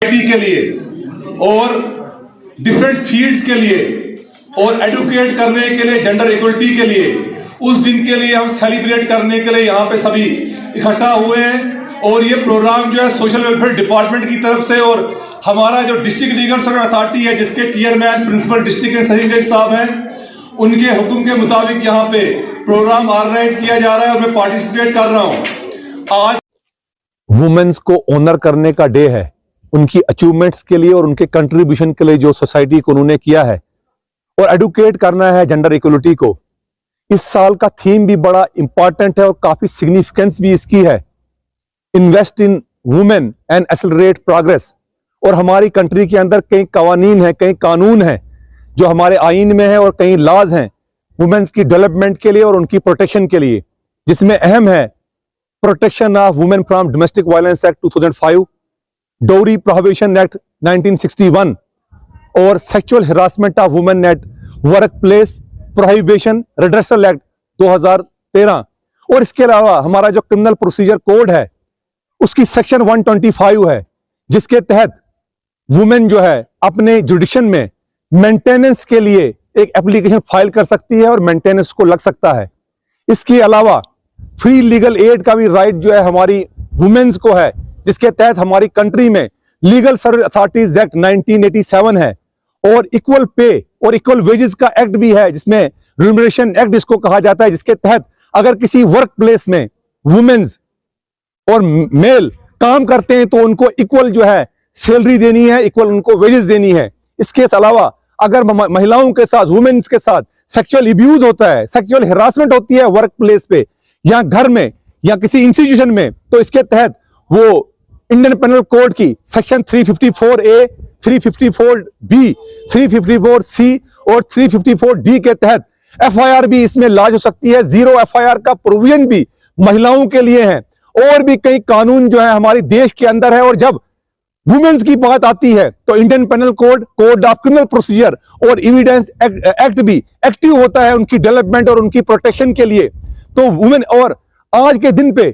के लिए और डिफरेंट फील्ड्स के लिए और एडुकेट करने के लिए, जेंडर इक्वलिटी के लिए, उस दिन के लिए हम सेलिब्रेट करने के लिए यहाँ पे सभी इकट्ठा हुए हैं। और ये प्रोग्राम जो है सोशल वेलफेयर डिपार्टमेंट की तरफ से और हमारा जो डिस्ट्रिक्ट लीगल सर्विस अथॉरिटी है, जिसके चेयरमैन प्रिंसिपल डिस्ट्रिक्ट सरीफ साहब हैं, उनके हुक्म के मुताबिक यहाँ पे प्रोग्राम ऑर्गेनाइज किया जा रहा है और मैं पार्टिसिपेट कर रहा हूँ। आज वुमेन्स को ऑनर करने का डे है, उनकी अचीवमेंट्स के लिए और उनके कंट्रीब्यूशन के लिए जो सोसाइटी को उन्होंने किया है, और एडुकेट करना है जेंडर इक्वलिटी को। इस साल का थीम भी बड़ा इंपॉर्टेंट है और काफी सिग्निफिकेंस भी इसकी है, invest in women and accelerate progress. और हमारी कंट्री के अंदर कई कवानीन है, कई कानून हैं जो हमारे आईन में है और कई लॉज हैं वुमेन्स की डेवलपमेंट के लिए और उनकी प्रोटेक्शन के लिए, जिसमें अहम है protection of women from domestic violence act 2005, डोरी प्रोहिबिशन एक्ट 1961 और sexual harassment of women at work place prohibition redressal act 2013। और इसके अलावा हमारा जो क्रिमिनल प्रोसीजर कोड है उसकी सेक्शन 125 है, जिसके तहत वुमेन जो है अपने जुडिशन में मेंटेनेंस के लिए एक एप्लीकेशन फाइल कर सकती है और मेंटेनेंस को लग सकता है। इसके अलावा फ्री लीगल एड का भी राइट जो है हमारी वुमेन्स को है, जिसके तहत हमारी कंट्री में लीगल सर्विस अथॉरिटीज एक्ट 1987 है और इक्वल पे और इक्वल वेजेस का एक्ट भी है, जिसमें रिम्यूनरेशन एक्ट इसको कहा जाता है, जिसके तहत अगर किसी वर्क प्लेस में वुमेन्स और मेल काम करते हैं तो उनको इक्वल जो है सैलरी देनी है, इक्वल उनको वेजेस देनी है। इसके अलावा अगर महिलाओं के साथ, वुमेन्स के साथ सेक्सुअल अब्यूज होता है, सेक्सुअल हरासमेंट होती है वर्क प्लेस पे या घर में या किसी इंस्टीट्यूशन में, तो इसके तहत वो इंडियन पेनल कोड की सेक्शन 354A, 354B, 354C और 354D के तहत FIR भी इसमें लॉन्च हो सकती है। जीरो FIR का प्रोविजन भी महिलाओं के लिए है। और भी कई कानून जो है हमारे देश के अंदर है। और जब वुमेन्स की बात आती है तो Indian penal code, code of criminal procedure और एविडेंस एक्ट भी एक्टिव होता है उनकी डेवलपमेंट और उनकी प्रोटेक्शन के लिए। तो वुमेन और आज के दिन पे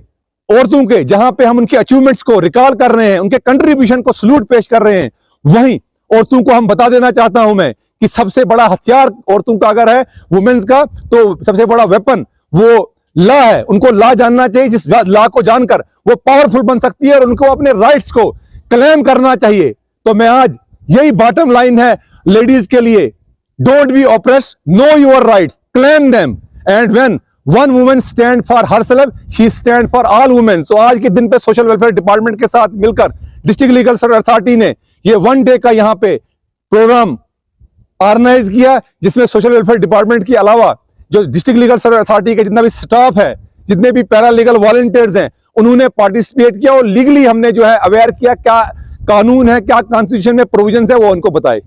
औरतों के, जहां पे हम उनके अचीवमेंट्स को रिकॉल कर रहे हैं, उनके कंट्रीब्यूशन को सल्यूट पेश कर रहे हैं, वहीं औरतों को हम बता देना चाहता हूं मैं कि सबसे बड़ा हथियार औरतों का अगर है वुमेन्स का, तो सबसे बड़ा वेपन वो लॉ है। उनको लॉ जानना चाहिए, जिस लॉ को जानकर वो पावरफुल बन सकती है और उनको अपने राइट्स को क्लेम करना चाहिए। तो मैं आज यही बॉटम लाइन है लेडीज के लिए, don't be oppressed, know your rights, claim them, and when one woman stand for herself, she stand for all women. तो आज के दिन पे सोशल वेलफेयर डिपार्टमेंट के साथ मिलकर डिस्ट्रिक्ट लीगल सर्विस अथॉरिटी ने ये 1 डे का यहाँ पे प्रोग्राम ऑर्गेनाइज किया, जिसमें सोशल वेलफेयर डिपार्टमेंट के अलावा जो डिस्ट्रिक्ट लीगल सर्विस अथॉरिटी के जितना भी स्टाफ है, जितने भी पैरा लीगल वॉलंटियर्स हैं, उन्होंने पार्टिसिपेट किया और लीगली हमने जो है अवेयर किया क्या कानून है, क्या कॉन्स्टिट्यूशन में प्रोविजन है, वो उनको बताए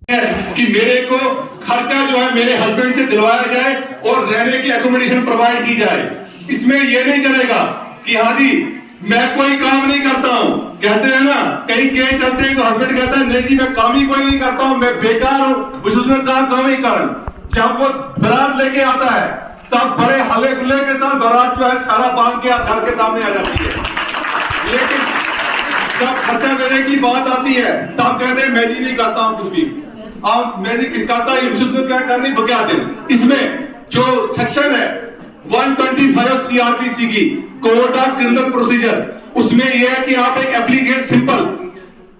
कि मेरे को खर्चा जो है मेरे हस्बैंड से दिलवाया जाए और रहने की एकोमोडेशन प्रोवाइड की जाए। इसमें यह नहीं चलेगा कि हाँ जी मैं कोई काम नहीं करता हूँ, कहते हैं ना कहीं केस चलते हैं तो हस्बैंड कहता है नहीं जी मैं काम ही कोई नहीं करता हूँ, मैं बेकार हूँ, उसने कहा काम ही कारण। जब वो बारात लेके आता है तब बड़े हल्ले गुल्ले के साथ बारात जो है सारा बांध के घर के सामने आ जाती है, लेकिन जब खर्चा देने की बात आती है तब कहते हैं मैं जी नहीं करता हूँ कुछ भी, मैं नहीं करता, क्या करनी बक्या दे। इसमें जो सेक्शन है 125 CRPC की कोड ऑफ क्रिमिनल प्रोसीजर, उसमें यह है कि आप एक एप्लीकेशन सिंपल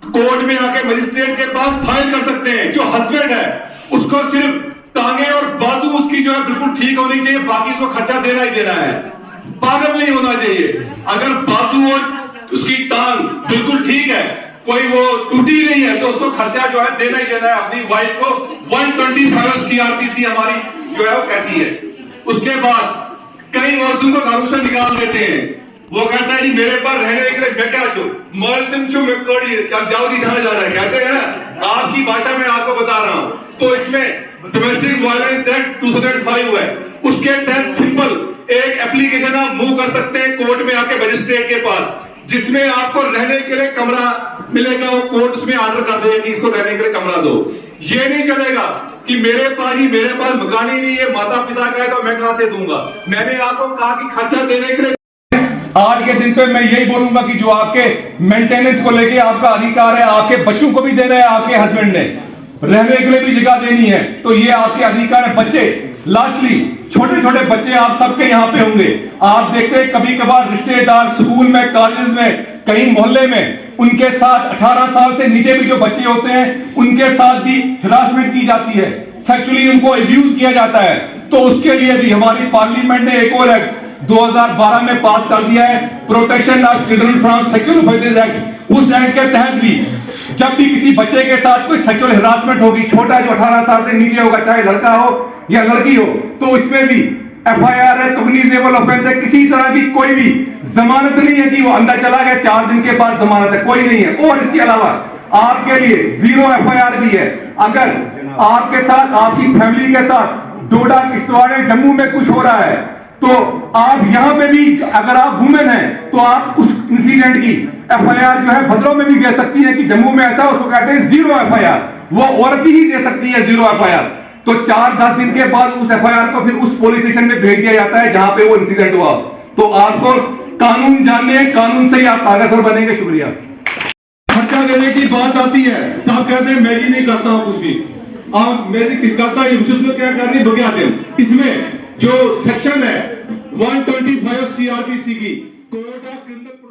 कोर्ट में आके मजिस्ट्रेट के पास फाइल कर सकते हैं। जो हस्बैंड है उसको सिर्फ टांगे और बाजू उसकी जो है बिल्कुल ठीक होनी चाहिए, बाकी उसको खर्चा देना ही देना है, पागल नहीं होना चाहिए। अगर बाजू और उसकी टांग बिल्कुल ठीक है, कोई वो टूटी नहीं है, तो उसको खर्चा जो है देना ही देना है अपनी वाइफ को। 125 CRPC हमारी जो है वो कहती है। उसके बाद कई औरतों को घरों से निकाल देते हैं, वो कहता है जी मेरे पास रहने के लिए मैं क्या छू मर्द छू मैं कोड़ी जाओ जी जहां जाना है, कहते हैं आपकी भाषा में आपको बता रहा हूं। तो इसमें डोमेस्टिक वायलेंस एक्ट 2005 है, उसके तहत सिंपल एक एप्लीकेशन आप मूव कर सकते हैं कोर्ट में आके मजिस्ट्रेट के पास, जिसमें आपको रहने के लिए कमरा मिलेगा। वो कोर्ट उसमें ऑर्डर कर देगा कि इसको रहने के लिए कमरा दो। ये नहीं चलेगा कि मेरे पास मकान ही नहीं है, माता पिता का है तो मैं कहां से दूंगा। मैंने आपको कहा कि खर्चा देने के लिए आज के दिन पे मैं यही बोलूंगा कि जो आपके मेंटेनेंस को लेके आपका अधिकार है, आपके बच्चों को भी दे रहे हैं, आपके हस्बैंड ने रहने के लिए भी जगह देनी है, तो ये आपके अधिकार है। बच्चे, लास्टली छोटे छोटे बच्चे आप सबके यहाँ पे होंगे, आप देखते हैं कभी कभार रिश्तेदार स्कूल में, कॉलेज में, कहीं मोहल्ले में उनके साथ 18 साल से नीचे भी जो बच्चे होते हैं उनके साथ भी हिरासमेंट की जाती है, सेक्सुअली उनको अब्यूज किया जाता है। तो उसके लिए भी हमारी पार्लियामेंट ने एक और एक्ट 2012 में पास कर दिया है, protection of children from sexual offences act. उस एक्ट के तहत भी जब भी किसी बच्चे के साथ कोई सेक्सुअल हिरासमेंट होगी, छोटा जो 18 साल से नीचे होगा, चाहे लड़का हो या लड़की हो, तो इसमें भी एफआईआर है, कॉग्निजेबल ऑफेंस है। किसी तरह की कोई भी जमानत नहीं है कि वो अंदर चला गया 4 दिन के बाद जमानत है, कोई नहीं है। और इसके अलावा आपके लिए 0 एफआईआर भी है। अगर आपके साथ, आपकी फैमिली के साथ डोडा, किश्तवाड़, जम्मू में कुछ हो रहा है तो आप यहां पे भी, अगर आप वुमेन हैं तो आप उस इंसिडेंट की एफआईआर जो है भद्रों में भी दे सकती है कि जम्मू में ऐसा, उसको कहते हैं 0 एफआईआर। वो औरत ही दे सकती है 0 एफआईआर। तो 4-10 दिन के बाद उस एफआईआर को फिर उस पुलिस स्टेशन में भेज दिया जाता है जहां पे वो इंसिडेंट हुआ। तो आपको कानून जानने, कानून से ही आप ताकतवर बनेंगे। शुक्रिया। खर्चा देने की बात आती है तो आप कहते हैं मैं ही नहीं करता हूं कुछ भी, आप मैं करता हूं, क्या करनी बगैर आते हैं। इसमें जो सेक्शन है 125 सीआरपीसी की, कोड ऑफ क्रिमिनल